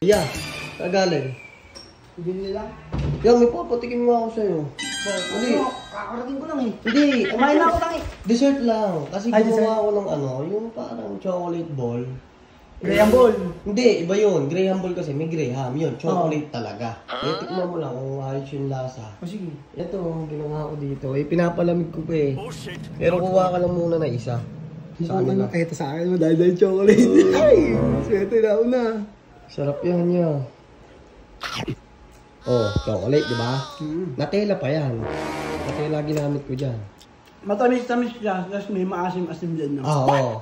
Yeah, nagaling. Hindi nila? Yan, may papatikin mo ako sa'yo. Hindi. Kakarating ko lang eh. Hindi. Kumain na ako lang eh. Dessert lang. Kasi Ay, gumawa dessert? ako ng ano, yung parang chocolate ball. Graham ball. Hindi, iba yun. Graham ball kasi may graham. Yun, chocolate talaga. Eh, tikman mo lang kung ayos yung lasa. O sige. Ito, ginawa ko dito. Eh, pinapalamig ko pa eh. Pero kuha ka lang muna na isa. Sa kanila. Ito sa akin mo dahil chocolate. Ay! Swerte na ako na. Sarap yan niya. Oh, chocolate, di ba? Natela pa yan. Natela ginamit ko dyan. Matamis-tamis siya, tapos may maasim-asim dyan. No? Oo.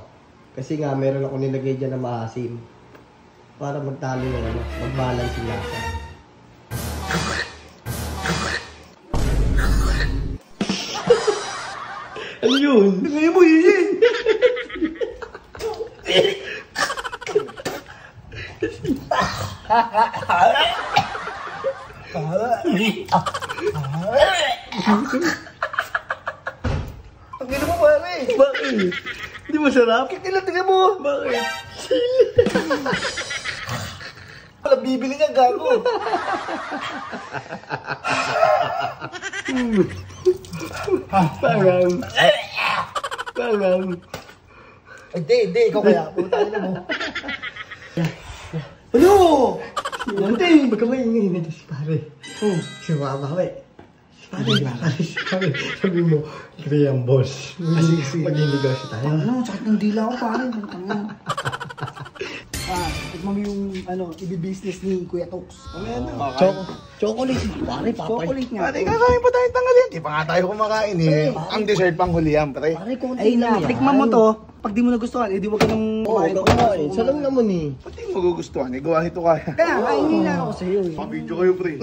Kasi nga, meron ako nilagay dyan na maasim. Para magtalo yung ano, mag-balance yung lasa. Ano yun? Ngayon mo yun! Ang gina mo pare! Bakit? Hindi masarap? Tingnan mo! Bakit? Wala bibili niya gago! Parang. Parang. Hindi, ikaw kaya. Puta na mo. Ano? Hindi, baga maingay na si pare. Si mama ko eh. Si pare, sabi mo, Graham boss. Mag-inegosyo tayo. Ano, sakit ng dila ko pare. Tignan mo yung i-business ni Kuya Tox. Chocolate, pare, papay. Chocolate nga. Pare, kakain pa tayo tanghalian. Di pa nga tayo kumakain eh. Ang dessert pang huli yan, pare. Pare, konti Ay lang na, yan. tikman mo to. Pag di mo nagustuhan, edi wag ka nang Oo, kakain. Sa lang naman eh. Pati mo gugustuhan eh. Gawa ito kaya. Kaya, kainin na ako sa'yo eh. Pa-video kayo, pre.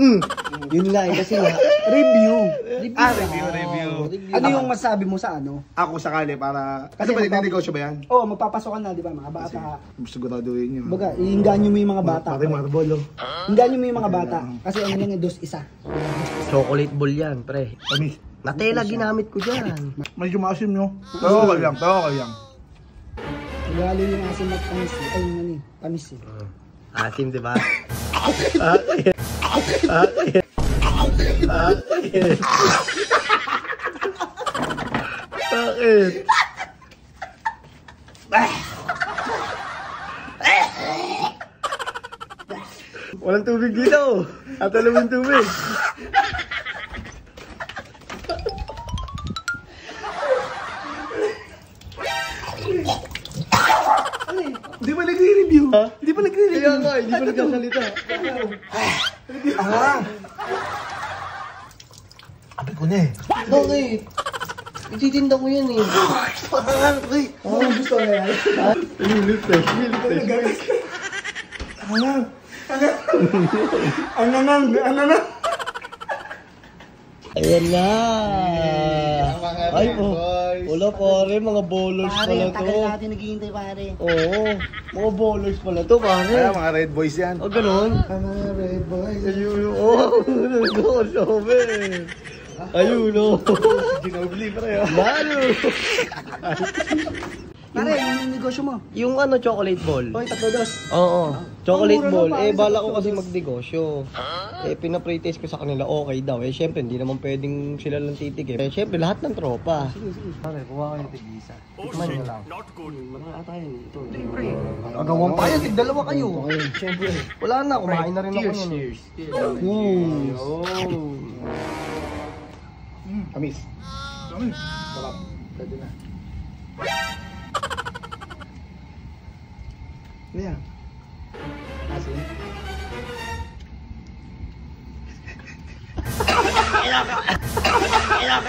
Yun nga eh, kasi nga. Review. Review. Ano yung masabi mo sa ano? Ako sakali para... Kasi Kasi ba negosyo ba yan? Oo, magpapasok ka na, di ba, mga bata. Siguraduhin nyo. Baga, iinganyo mo yung mga bata. Pare, marble oh. Iinganyo mo yung mga bata. Kasi ano lang yung dos isa. Chocolate ball yan, pre. Tamis. Natela ginamit ko dyan. Medyo maasim nyo. Tawa ka lang, tawa ka lang. Lalo yung asim at tamis eh. Ay, yung ano eh, tamis eh. Asim, di ba? Bakit? Walang tubig dito. At alam yung tubig. Di ba nagre-review? Ha? Di ba nagre-review? Kaya nga, hindi pa nagkasalita. Abi ko na eh. Bakit? Ititinda ko yan eh. Oo, gusto ko yan. Milk fresh, milk fresh. Ano? Ayan na. Mga Ay, red boys. wala pare, mga bowlers Pare, pala ang to. tagal natin naghihintay pare. Oo, mga bowlers pala to, pare. Kaya mga red boys yan. O, ganun. Mga red boys. Ayun, oh, nag-osobe. Ayun, oh. Ginobli pa rin. Lalo. Pare, yung negosyo mo. Yung ano, chocolate ball. Hoy, 3-2. Oo, chocolate Ang mura ball. lang, pare, Eh, bala sa ko kasi Todos. magnegosyo. Eh, pina-pre-taste ko sa kanila, okay daw. Eh, syempre, hindi naman pwedeng sila lang titig eh. Eh, syempre, lahat ng tropa. Pare, kuha kayo tig-isa. Tikman nyo lang. Mga tayo. Ito. Siyempre. Agawang pa yan, tig-dalawa kayo. Siyempre. Wala na, kumain na rin ako yan. Cheers. Tamis. Tamis. Sarap. Pwede na. Ano yan? Asin? Ilaka!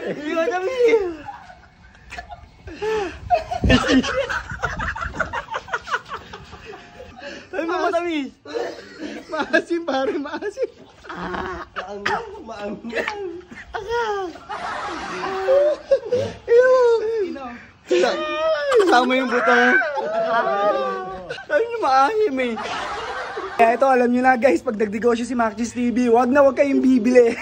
Hindi ko sabihin. Ay, matamis. Maasim pare, maasim. Maanggang. Kasama yung buto. Sabi niyo maahim eh. Kaya ito, alam nyo na guys, pag nagdegosyo si Macchis TV, wag na wag kayong bibili.